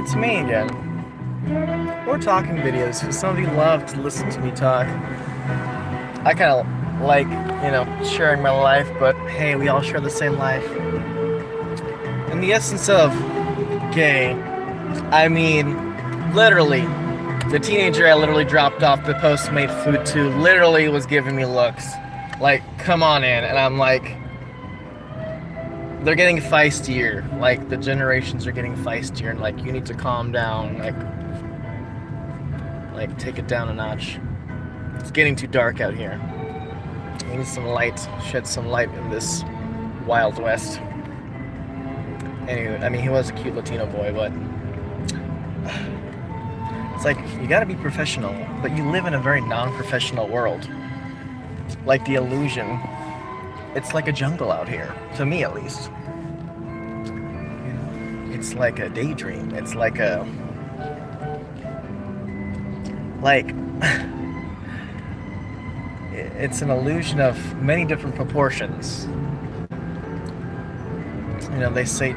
it's me again. More talking videos, because some of you love to listen to me talk. I kind of like, sharing my life, but hey, we all share the same life. In the essence of gay, I mean, literally, the teenager I literally dropped off the Postmate food to literally was giving me looks. Like, come on in. And I'm like, they're getting feistier. Like, the generations are getting feistier, and like, you need to calm down. Like take it down a notch. It's getting too dark out here. We need some light, shed some light in this Wild West. Anyway, I mean, he was a cute Latino boy, but it's like, you gotta be professional, but you live in a very non-professional world. Like the illusion. It's like a jungle out here, to me at least. It's like a daydream. It's like it's an illusion of many different proportions. They say,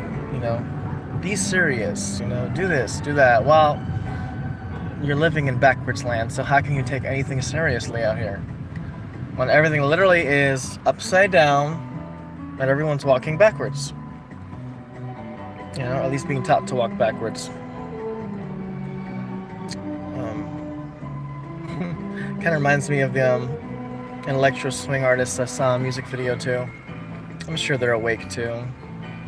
be serious, do this, do that. Well, you're living in backwards land, so how can you take anything seriously out here? When everything literally is upside down and everyone's walking backwards. At least being taught to walk backwards. Kind of reminds me of an electro swing artist I saw a music video too. I'm sure they're awake too.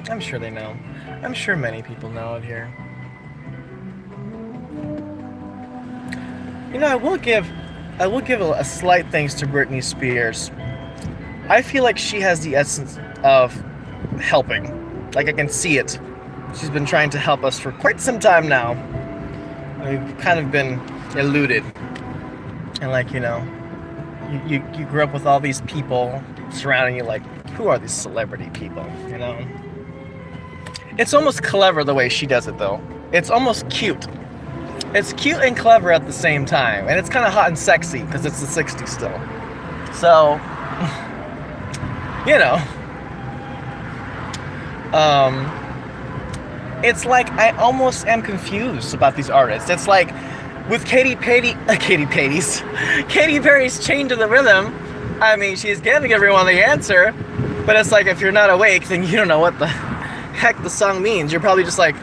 I'm sure they know. I'm sure many people know it here. I will give a slight thanks to Britney Spears. I feel like she has the essence of helping. Like, I can see it. She's been trying to help us for quite some time now. We've kind of been eluded. And you grew up with all these people surrounding you, like, who are these celebrity people, It's almost clever the way she does it, though. It's almost cute. It's cute and clever at the same time. And it's kind of hot and sexy, because it's the 60s still. So, it's like I almost am confused about these artists. It's like, with Katy Perry's Chained to the Rhythm, I mean, she's giving everyone the answer, but it's like, if you're not awake, then you don't know what the heck the song means. You're probably just like,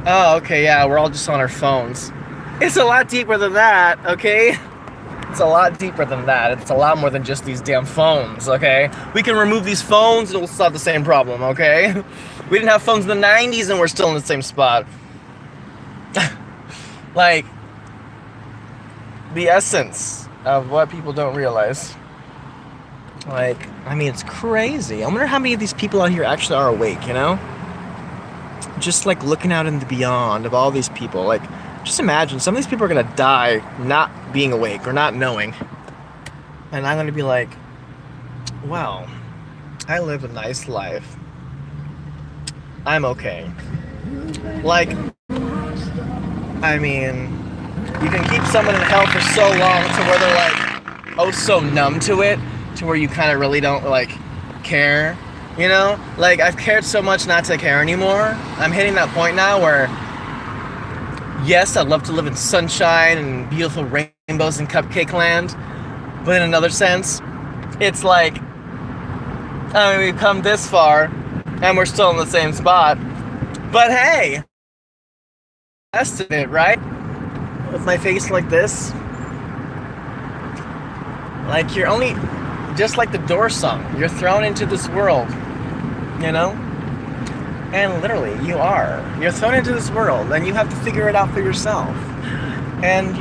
oh, okay, yeah, we're all just on our phones. It's a lot deeper than that, okay? It's a lot deeper than that. It's a lot more than just these damn phones, okay? We can remove these phones and it'll solve the same problem, okay? We didn't have phones in the 90s and we're still in the same spot. Like, the essence of what people don't realize. Like, I mean, it's crazy. I wonder how many of these people out here actually are awake, Just like looking out in the beyond of all these people. Like, just imagine, some of these people are gonna die not being awake or not knowing. And I'm gonna be like, wow, I live a nice life. I'm okay. Like, I mean, you can keep someone in hell for so long to where they're like, oh, so numb to it, to where you kind of really don't care, Like, I've cared so much not to care anymore. I'm hitting that point now where, yes, I'd love to live in sunshine and beautiful rainbows in cupcake land, but in another sense, it's like, I mean, we've come this far and we're still in the same spot. But hey, tested it, right? With my face like this. Like, you're only, just like the Doors song, you're thrown into this world, And literally, you're thrown into this world, and you have to figure it out for yourself. And,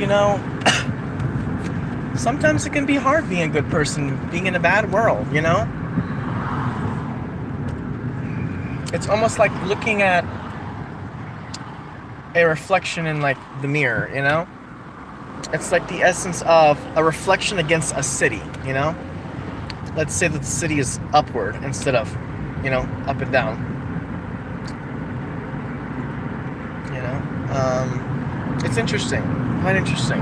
sometimes it can be hard being a good person, being in a bad world, It's almost like looking at a reflection in, like, the mirror, It's like the essence of a reflection against a city, Let's say that the city is upward instead of, up and down. It's interesting. Quite interesting.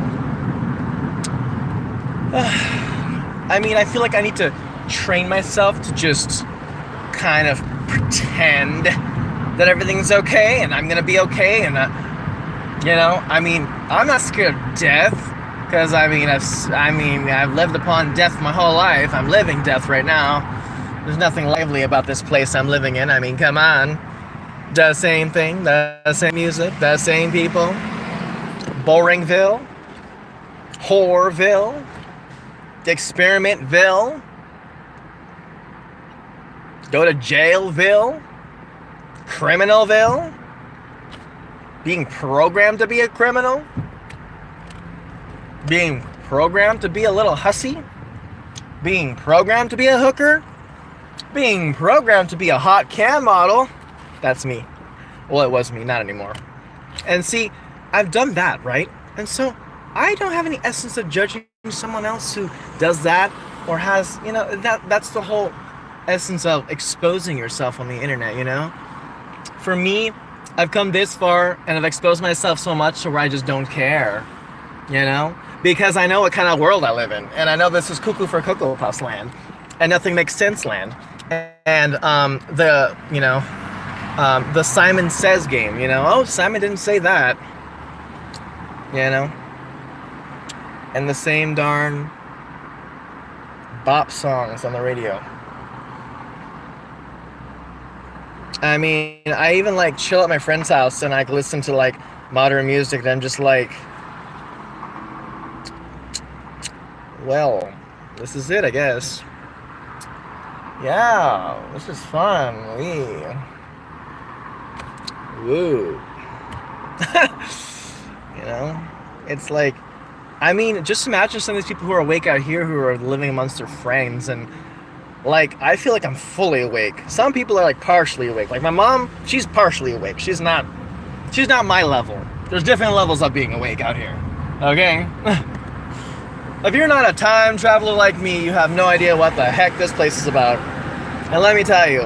I mean, I feel like I need to train myself to just kind of pretend that everything's okay and I'm gonna be okay, and You know, I mean, I'm not scared of death, because I've lived upon death my whole life. I'm living death right now. There's nothing lively about this place I'm living in. I mean, come on. The same thing, the same music, the same people. Boringville, Whoreville, Experimentville, go to Jailville, Criminalville, being programmed to be a criminal, being programmed to be a little hussy, being programmed to be a hooker, being programmed to be a hot cam model. That's me. Well, it was me, not anymore. And see, I've done that, right? And so I don't have any essence of judging someone else who does that or has, that's the whole essence of exposing yourself on the internet, For me, I've come this far and I've exposed myself so much to where I just don't care, Because I know what kind of world I live in. And I know this is cuckoo for Cocoa Puffs land and nothing makes sense land. And the Simon Says game, oh, Simon didn't say that, and the same darn bop songs on the radio. I mean, I even chill at my friend's house and I listen to modern music and I'm just like, well, this is it, I guess. Yeah, this is fun. Woo. It's like, I mean, just imagine some of these people who are awake out here who are living amongst their friends, and I feel like I'm fully awake. Some people are partially awake. Like my mom, she's partially awake. She's not my level. There's different levels of being awake out here. Okay? If you're not a time traveler like me, you have no idea what the heck this place is about. And let me tell you,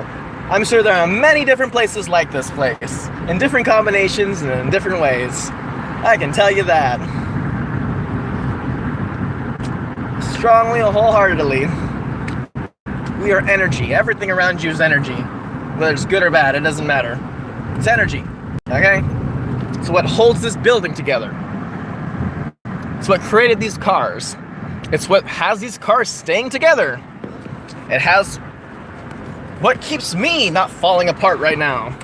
I'm sure there are many different places like this place, in different combinations and in different ways. I can tell you that. Strongly and wholeheartedly. We are energy. Everything around you is energy. Whether it's good or bad, it doesn't matter. It's energy. Okay? It's what holds this building together. It's what created these cars. It's what has these cars staying together. It has what keeps me not falling apart right now.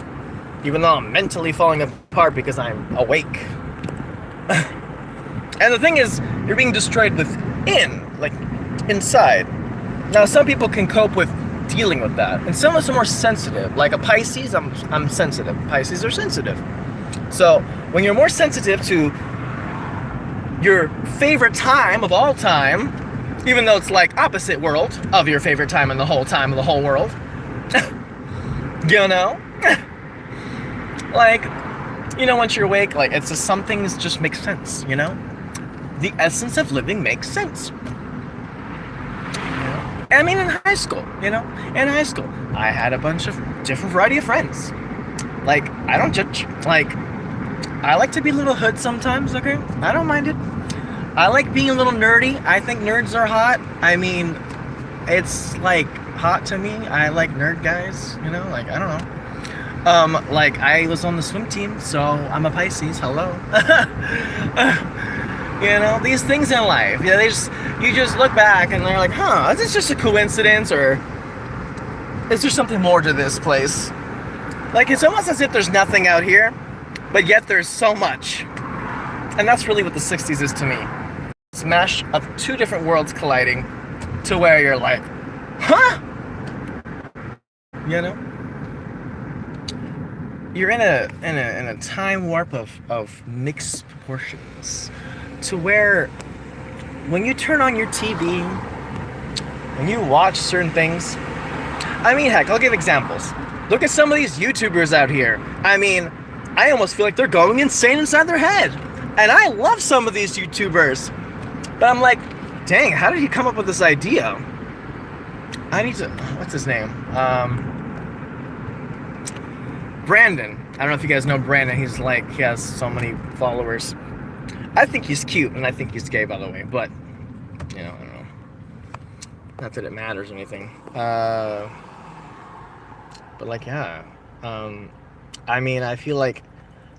Even though I'm mentally falling apart because I'm awake. And the thing is, you're being destroyed within, inside. Now, some people can cope with dealing with that, and some of us are more sensitive. Like a Pisces, I'm sensitive. Pisces are sensitive. So, when you're more sensitive to your favorite time of all time, even though it's opposite world of your favorite time in the whole time of the whole world, once you're awake, it's just some things just make sense, The essence of living makes sense. I mean, in high school, in high school, I had a bunch of different variety of friends. I don't judge. I like to be a little hood sometimes, okay? I don't mind it. I like being a little nerdy. I think nerds are hot. I mean, it's, hot to me. I like nerd guys, I don't know. I was on the swim team, so I'm a Pisces. Hello. These things in life, you just look back and they're like, huh, is this just a coincidence, or is there something more to this place? It's almost as if there's nothing out here, but yet there's so much. And that's really what the 60s is to me. Smash of two different worlds colliding to where you're like, huh? You're in a time warp of mixed proportions, to where when you turn on your TV, when you watch certain things, I mean, heck, I'll give examples. Look at some of these YouTubers out here. I mean, I almost feel like they're going insane inside their head. And I love some of these YouTubers. But I'm like, dang, how did he come up with this idea? I need to, what's his name? Brandon. I don't know if you guys know Brandon. He has so many followers. I think he's cute, and I think he's gay, by the way, but, I don't know. Not that it matters or anything. But, yeah. I mean, I feel like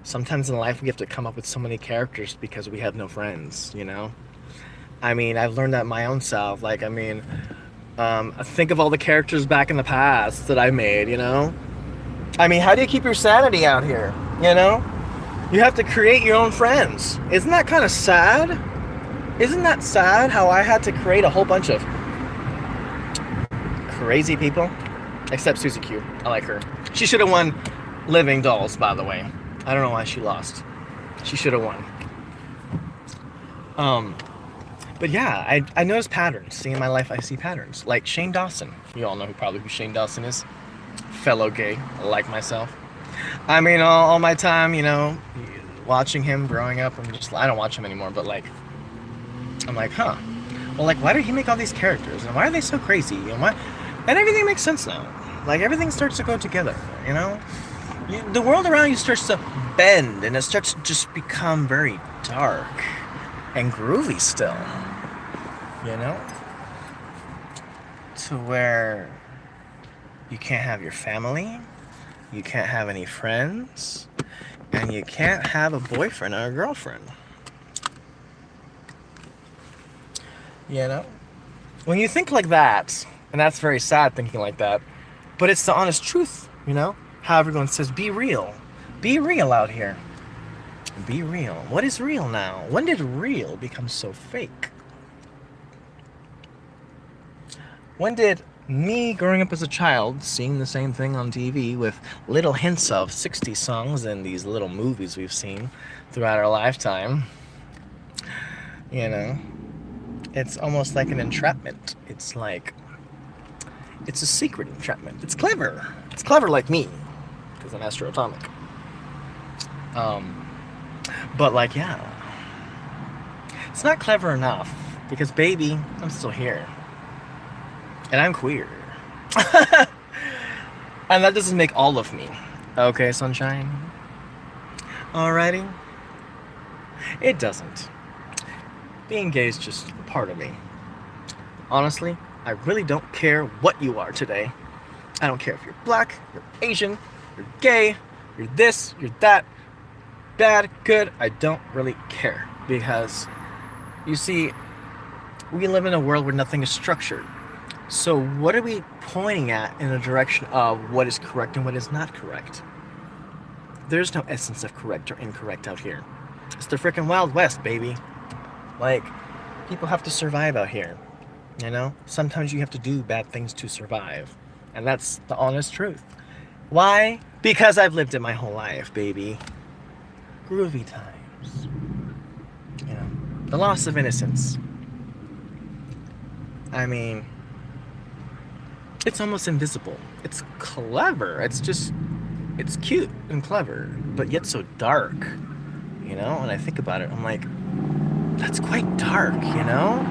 Sometimes in life we have to come up with so many characters because we have no friends, you know? I mean, I've learned that my own self. Like, I mean, think of all the characters back in the past that I made, you know? I mean, how do you keep your sanity out here, you know? You have to create your own friends. Isn't that kind of sad? Isn't that sad how I had to create a whole bunch of crazy people? Except Susie Q. I like her. She should have won Living Dolls, by the way. I don't know why she lost. She should have won. But yeah, I notice patterns. See, in my life, I see patterns. Like Shane Dawson. You all know who Shane Dawson is. Fellow gay, like myself. I mean, all my time, you know, watching him growing up, I don't watch him anymore, but like, I'm like, huh. Well, like, why did he make all these characters? And why are they so crazy? And everything makes sense now. Like, everything starts to go together, you know? The world around you starts to bend, and it starts to just become very dark and groovy still, you know? To where you can't have your family, you can't have any friends, and you can't have a boyfriend or a girlfriend. You know? When you think like that, and that's very sad thinking like that, but it's the honest truth, you know? How everyone says, be real. Be real out here. Be real. What is real now? When did real become so fake? When did me growing up as a child, seeing the same thing on TV with little hints of 60 songs and these little movies we've seen throughout our lifetime, you know, it's almost like an entrapment. It's like, it's a secret entrapment. It's clever. It's clever like me, because I'm astro-atomic. But like, yeah, it's not clever enough, because baby, I'm still here. And I'm queer. And that doesn't make all of me. Okay, sunshine? Alrighty? It doesn't. Being gay is just a part of me. Honestly, I really don't care what you are today. I don't care if you're black, you're Asian, you're gay, you're this, you're that, bad, good, I don't really care. Because, you see, we live in a world where nothing is structured. So what are we pointing at in the direction of what is correct and what is not correct? There's no essence of correct or incorrect out here. It's the frickin' Wild West, baby. Like, people have to survive out here, you know? Sometimes you have to do bad things to survive. And that's the honest truth. Why? Because I've lived it my whole life, baby. Groovy times. You know, the loss of innocence. I mean, it's almost invisible. It's clever. It's cute and clever, but yet so dark. You know, when I think about it, I'm like, that's quite dark, you know?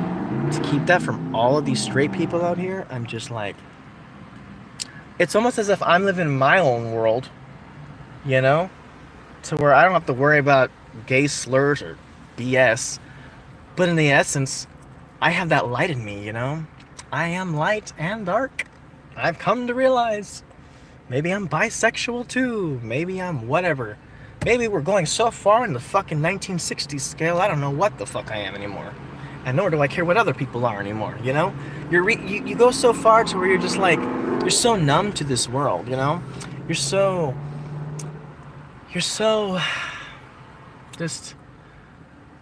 To keep that from all of these straight people out here, I'm just like, it's almost as if I'm living my own world, you know? To where I don't have to worry about gay slurs or BS. But in the essence, I have that light in me, you know? I am light and dark. I've come to realize. Maybe I'm bisexual too. Maybe I'm whatever. Maybe we're going so far in the fucking 1960s scale, I don't know what the fuck I am anymore. And nor do I care what other people are anymore, you know? You go so far to where you're just like, you're so numb to this world, you know? You're so just,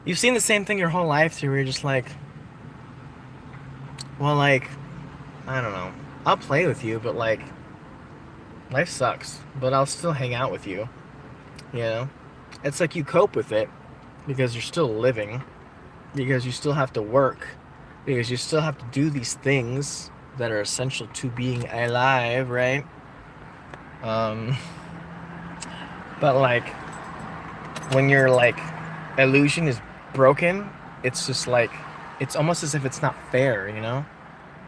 you've seen the same thing your whole life to where you're just like, well, like, I don't know. I'll play with you, but like, life sucks, but I'll still hang out with you, you know? It's like you cope with it because you're still living, because you still have to work, because you still have to do these things that are essential to being alive, right? But like, when your like illusion is broken, it's just like, it's almost as if it's not fair, you know?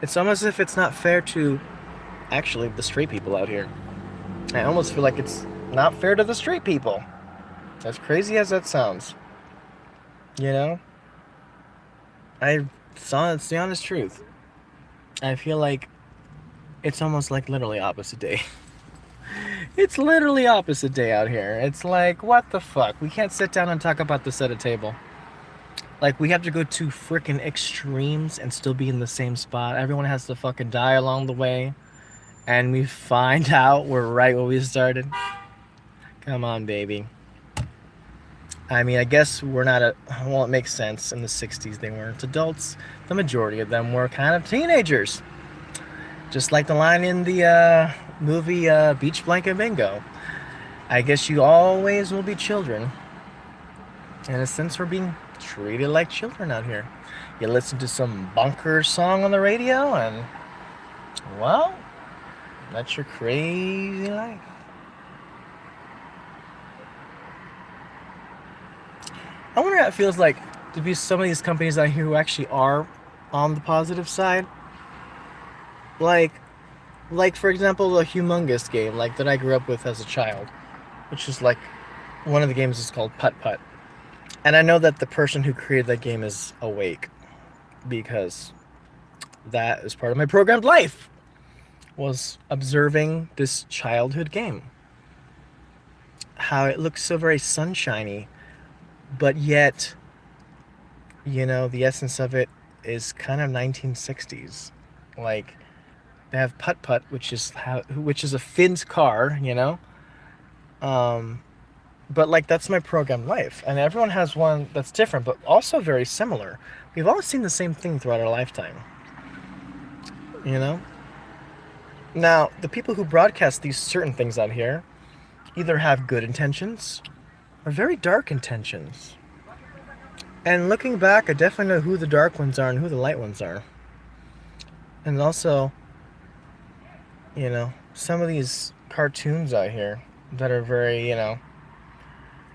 It's almost as if it's not fair to actually the straight people out here. I almost feel like it's not fair to the straight people. As crazy as that sounds. You know? It's the honest truth. I feel like it's almost like literally opposite day. It's literally opposite day out here. It's like, what the fuck? We can't sit down and talk about this at a table. Like, we have to go to freaking extremes and still be in the same spot. Everyone has to fucking die along the way. And we find out we're right where we started. Come on, baby. I mean, I guess we're not well, it makes sense. In the 60s, they weren't adults. The majority of them were kind of teenagers. Just like the line in the movie Beach Blanket Bingo. I guess you always will be children. In a sense, we're being treated like children out here. You listen to some bunker song on the radio and, well, that's your crazy life. I wonder how it feels like to be some of these companies out here who actually are on the positive side. Like for example, the Humongous game, like that I grew up with as a child, which is like one of the games is called Putt Putt. And I know that the person who created that game is awake because that is part of my programmed life, was observing this childhood game. How it looks so very sunshiny, but yet, you know, the essence of it is kind of 1960s. Like, they have Putt Putt, which is a Finn's car, you know? But like, that's my programmed life. And everyone has one that's different, but also very similar. We've all seen the same thing throughout our lifetime. You know? Now, the people who broadcast these certain things out here either have good intentions or very dark intentions. And looking back, I definitely know who the dark ones are and who the light ones are. And also, you know, some of these cartoons out here that are very, you know,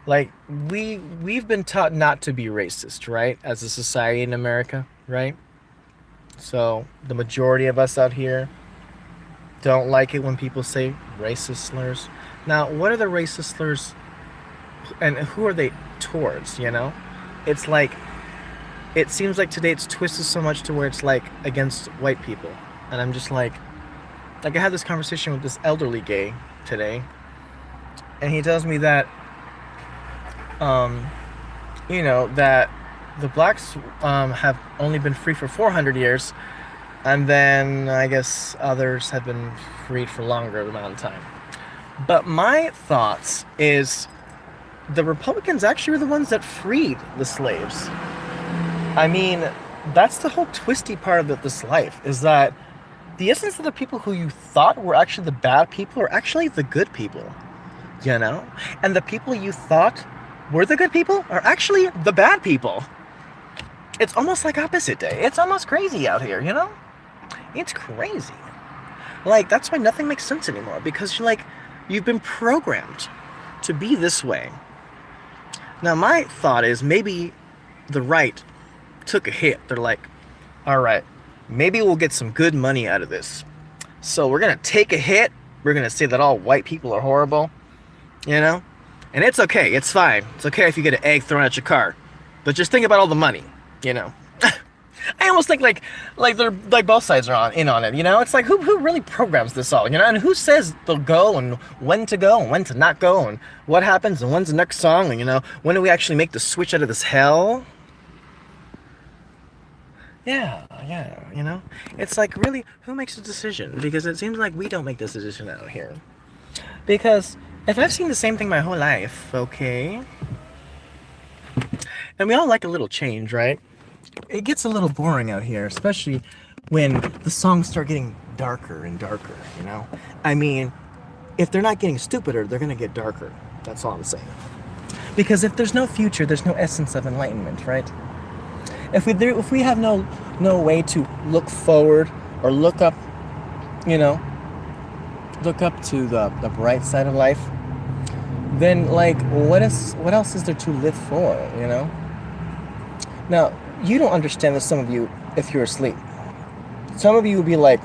like, we've been taught not to be racist, right? As a society in America, right? So the majority of us out here don't like it when people say racist slurs. Now, what are the racist slurs and who are they towards, you know? It's like, it seems like today it's twisted so much to where it's like against white people. And I'm just like I had this conversation with this elderly gay today, and he tells me that you know, that the blacks have only been free for 400 years, and then I guess others have been freed for longer amount of time. But my thoughts is the Republicans actually were the ones that freed the slaves. I mean, that's the whole twisty part of this life, is that the essence of the people who you thought were actually the bad people are actually the good people, you know? And the people you thought were the good people are actually the bad people. It's almost like opposite day. It's almost crazy out here, you know? It's crazy. Like, that's why nothing makes sense anymore, because you've been programmed to be this way. Now, my thought is maybe the right took a hit. They're like, all right, maybe we'll get some good money out of this. So we're going to take a hit. We're going to say that all white people are horrible, you know? And it's okay. It's fine. It's okay if you get an egg thrown at your car. But just think about all the money, you know? I almost think like they're like both sides are in on it, you know? It's like who really programs this all, you know? And who says they'll go and when to go and when to not go and what happens and when's the next song and, you know, when do we actually make the switch out of this hell? Yeah, you know? It's like, really, who makes the decision? Because it seems like we don't make this decision out here. Because if I've seen the same thing my whole life, okay? And we all like a little change, right? It gets a little boring out here, especially when the songs start getting darker and darker, you know? I mean, if they're not getting stupider, they're gonna get darker. That's all I'm saying. Because if there's no future, there's no essence of enlightenment, right? If we have no way to look forward or look up, you know, look up to the bright side of life, then like what else is there to live for, you know? Now, you don't understand this, some of you, if you're asleep. Some of you will be like,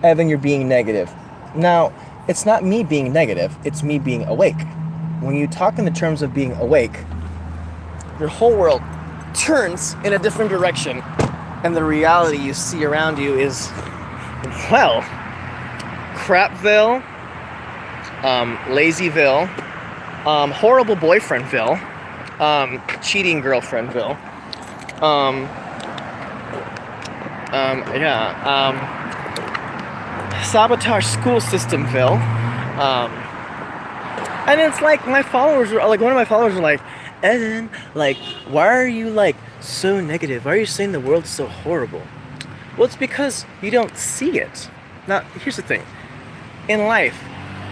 Evan, you're being negative. Now, it's not me being negative, it's me being awake. When you talk in the terms of being awake, your whole world turns in a different direction, and the reality you see around you is, well, Crapville, Lazyville, horrible boyfriendville, cheating girlfriendville, sabotage school systemville, and it's like my followers were like, one of my followers were like, Evan, like, why are you like so negative? Why are you saying the world's so horrible? Well, it's because you don't see it. Now, here's the thing. In life,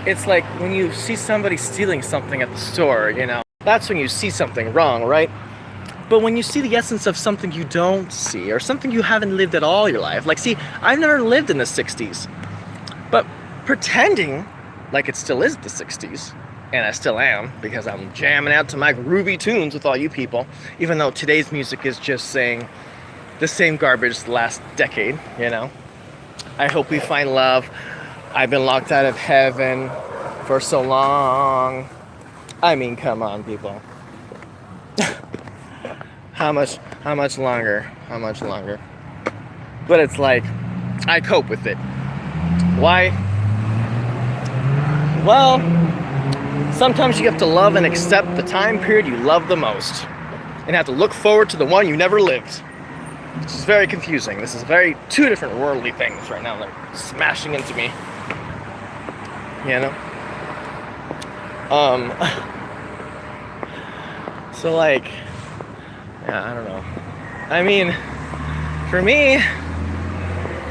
it's like when you see somebody stealing something at the store, you know, that's when you see something wrong, right? But when you see the essence of something you don't see, or something you haven't lived at all your life, like, see, I've never lived in the 60s, but pretending like it still is the 60s, and I still am, because I'm jamming out to my groovy tunes with all you people, even though today's music is just saying the same garbage the last decade, you know? I hope we find love. I've been locked out of heaven for so long. I mean, come on, people. How much longer? How much longer? But it's like, I cope with it. Why? Well, sometimes you have to love and accept the time period you love the most, and have to look forward to the one you never lived. This is very confusing. This is two different worldly things right now. They're smashing into me. You know? So like, yeah, I don't know. I mean, for me,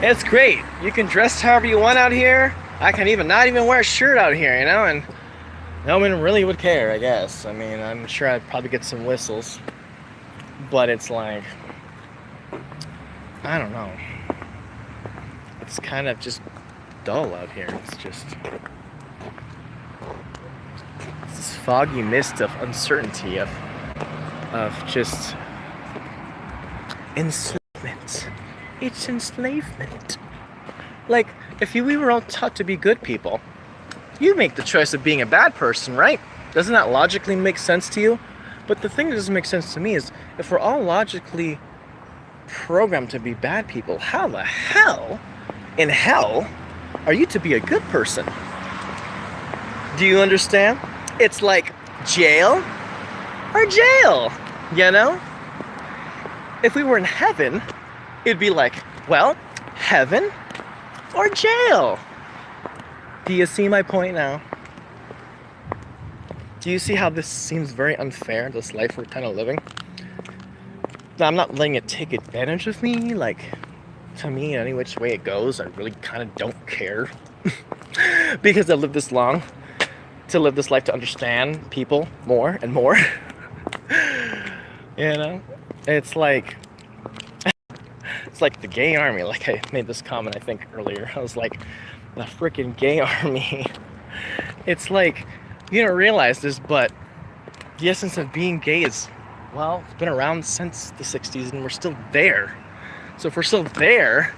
it's great. You can dress however you want out here. I can not even wear a shirt out here, you know, and no one really would care, I guess. I mean, I'm sure I'd probably get some whistles, but it's like, I don't know. It's kind of just dull out here. It's just this foggy mist of uncertainty, of just enslavement. It's enslavement. Like, if we were all taught to be good people, you make the choice of being a bad person, right? Doesn't that logically make sense to you? But the thing that doesn't make sense to me is, if we're all logically programmed to be bad people, how the hell in hell are you to be a good person? Do you understand? It's like jail or jail, you know? If we were in heaven, it'd be like, well, heaven or jail. Do you see my point now? Do you see how this seems very unfair, this life we're kind of living? Now, I'm not letting it take advantage of me, like, to me, any which way it goes, I really kind of don't care. Because I've lived this long to live this life to understand people more and more. You know? It's like the gay army. Like, I made this comment, I think, earlier. I was like, the freaking gay army. It's like, you don't realize this, but the essence of being gay is, well, it's been around since the 60s, and we're still there. So if we're still there,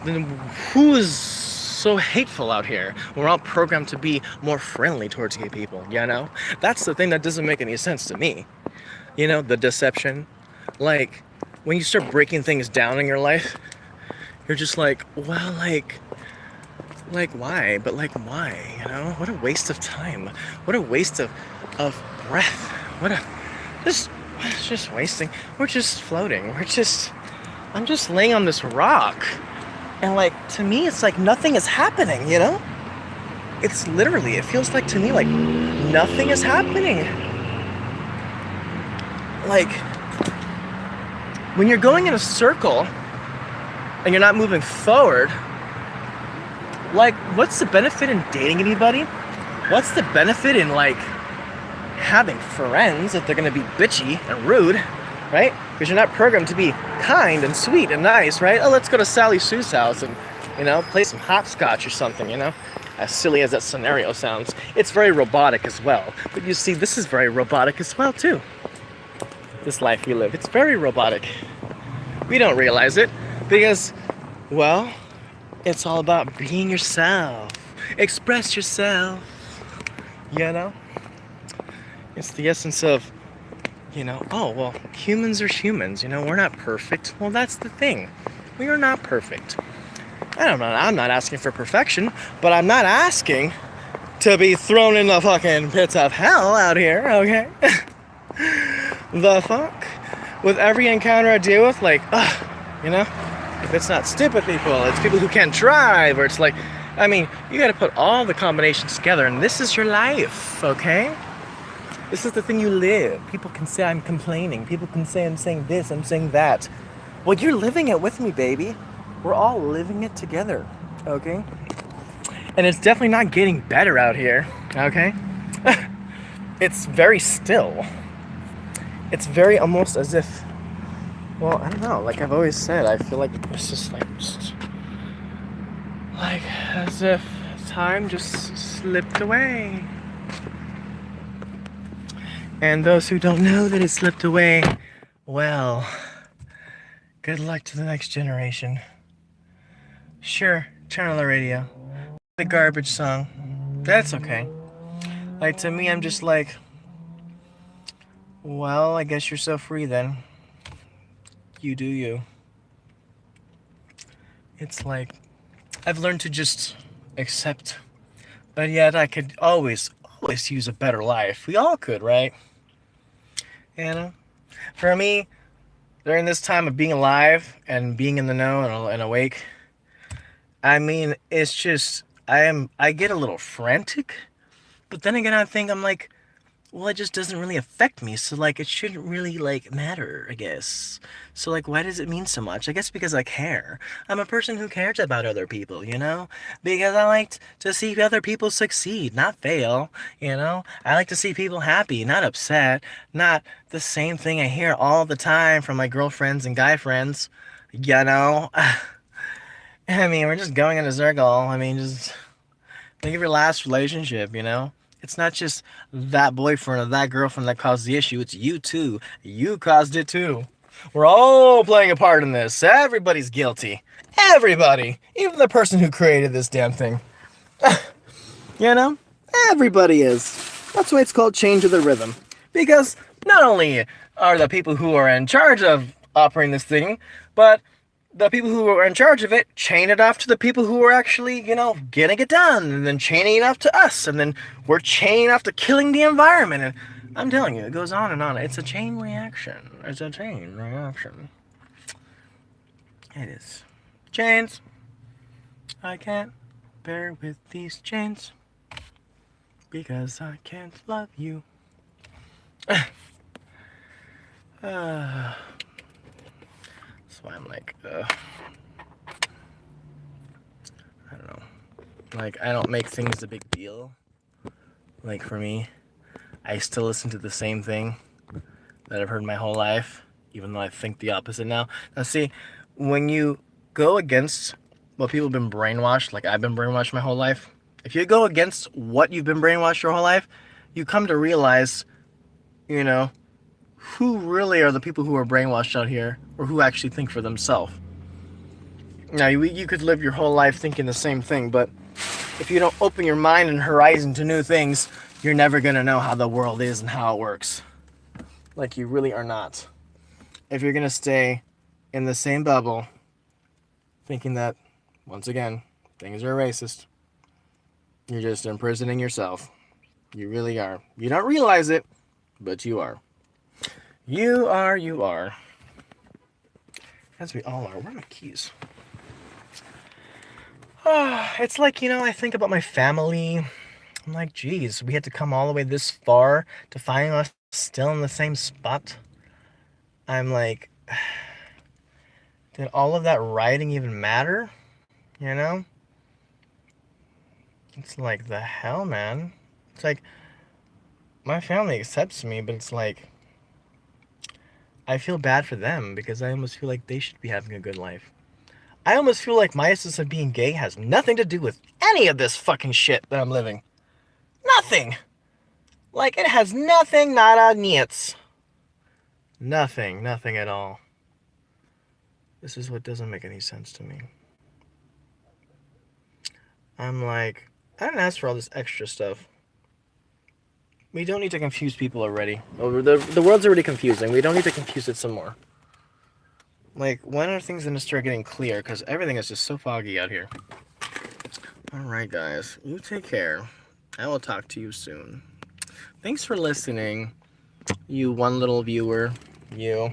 then who is so hateful out here? We're all programmed to be more friendly towards gay people, you know? That's the thing that doesn't make any sense to me. You know, the deception. Like, when you start breaking things down in your life, you're just like, well, like why? But like, why? You know? What a waste of time. What a waste of breath. It's just wasting. We're just floating. I'm just laying on this rock. And like, to me, it's like nothing is happening, you know? It's literally, it feels like to me like nothing is happening. Like, when you're going in a circle and you're not moving forward, like, what's the benefit in dating anybody? What's the benefit in, like, having friends if they're gonna be bitchy and rude, right? Because you're not programmed to be kind and sweet and nice, right? Oh, let's go to Sally Sue's house and, you know, play some hopscotch or something, you know? As silly as that scenario sounds, it's very robotic as well. But you see, this is very robotic as well, too. This life we live, it's very robotic. We don't realize it because, well, it's all about being yourself. Express yourself, you know? It's the essence of, you know, oh, well, humans are humans, you know, we're not perfect. Well, that's the thing. We are not perfect. I'm not asking for perfection, but I'm not asking to be thrown in the fucking pits of hell out here, okay? The fuck? With every encounter I deal with, like, you know? If it's not stupid people, it's people who can't drive, or it's like, I mean, you gotta put all the combinations together, and this is your life, okay? This is the thing you live. People can say I'm complaining. People can say I'm saying this, I'm saying that. Well, you're living it with me, baby. We're all living it together, okay? And it's definitely not getting better out here, okay? It's very still. It's very almost as if, well, I don't know, like I've always said, I feel like it's just like as if time just slipped away. And those who don't know that it slipped away, well, good luck to the next generation. Sure, turn on the radio. The garbage song. That's okay. Like, to me, I'm just like, well, I guess you're so free then. You do you. It's like, I've learned to just accept. But yet I could always use a better life. We all could, right? You know? For me, during this time of being alive and being in the know and awake, I mean, it's just, I get a little frantic. But then again, I'm like, well, it just doesn't really affect me, so, like, it shouldn't really, like, matter, I guess. So, like, why does it mean so much? I guess because I care. I'm a person who cares about other people, you know? Because I like to see other people succeed, not fail, you know? I like to see people happy, not upset, not the same thing I hear all the time from my girlfriends and guy friends, you know? I mean, we're just going in a circle. I mean, just think of your last relationship, you know? It's not just that boyfriend or that girlfriend that caused the issue. It's you too. You caused it too. We're all playing a part in this. Everybody's guilty. Everybody. Even the person who created this damn thing. You know? Everybody is. That's why it's called change of the rhythm. Because not only are the people who are in charge of operating this thing, but the people who are in charge of it chain it off to the people who are actually, you know, getting it done, and then chaining it off to us, and then we're chaining off to killing the environment, and I'm telling you, it goes on and on. It's a chain reaction. It's a chain reaction. It is. Chains. I can't bear with these chains because I can't love you. That's why I'm like, I don't know. Like, I don't make things a big deal. Like, for me, I still listen to the same thing that I've heard my whole life, even though I think the opposite now. Now, see, when you go against what people have been brainwashed, like I've been brainwashed my whole life, if you go against what you've been brainwashed your whole life, you come to realize, you know, who really are the people who are brainwashed out here, or who actually think for themselves. Now, you could live your whole life thinking the same thing, but if you don't open your mind and horizon to new things, you're never going to know how the world is and how it works. Like, you really are not. If you're going to stay in the same bubble, thinking that, once again, things are racist, you're just imprisoning yourself. You really are. You don't realize it, but you are. You are. As we all are. Where are my keys? It's like, you know, I think about my family. I'm like, geez, we had to come all the way this far to find us still in the same spot. I'm like, did all of that writing even matter? You know? It's like, the hell, man. It's like, my family accepts me, but it's like, I feel bad for them because I almost feel like they should be having a good life. I almost feel like my instance of being gay has nothing to do with any of this fucking shit that I'm living. Nothing. Like, it has nothing, nada, niets. Nothing at all. This is what doesn't make any sense to me. I'm like, I didn't ask for all this extra stuff. We don't need to confuse people already. The world's already confusing. We don't need to confuse it some more. Like, when are things going to start getting clear? Because everything is just so foggy out here. Alright, guys. You take care. I will talk to you soon. Thanks for listening, you one little viewer. You.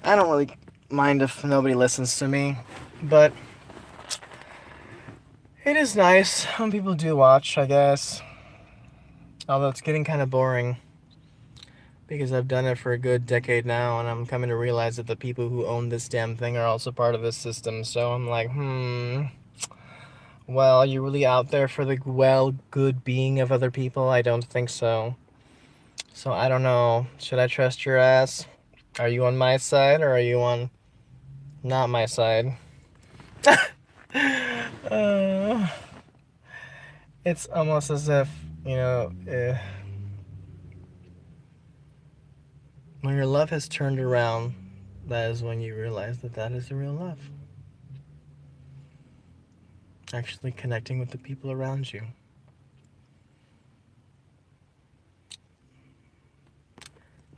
I don't really mind if nobody listens to me, but it is nice when people do watch, I guess. Although it's getting kind of boring because I've done it for a good decade now, and I'm coming to realize that the people who own this damn thing are also part of this system. So I'm like, well, are you really out there for the good being of other people? I don't think so. So I don't know. Should I trust your ass? Are you on my side, or are you on not my side? It's almost as if, when your love has turned around, that is when you realize that that is the real love. Actually connecting with the people around you.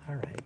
All right.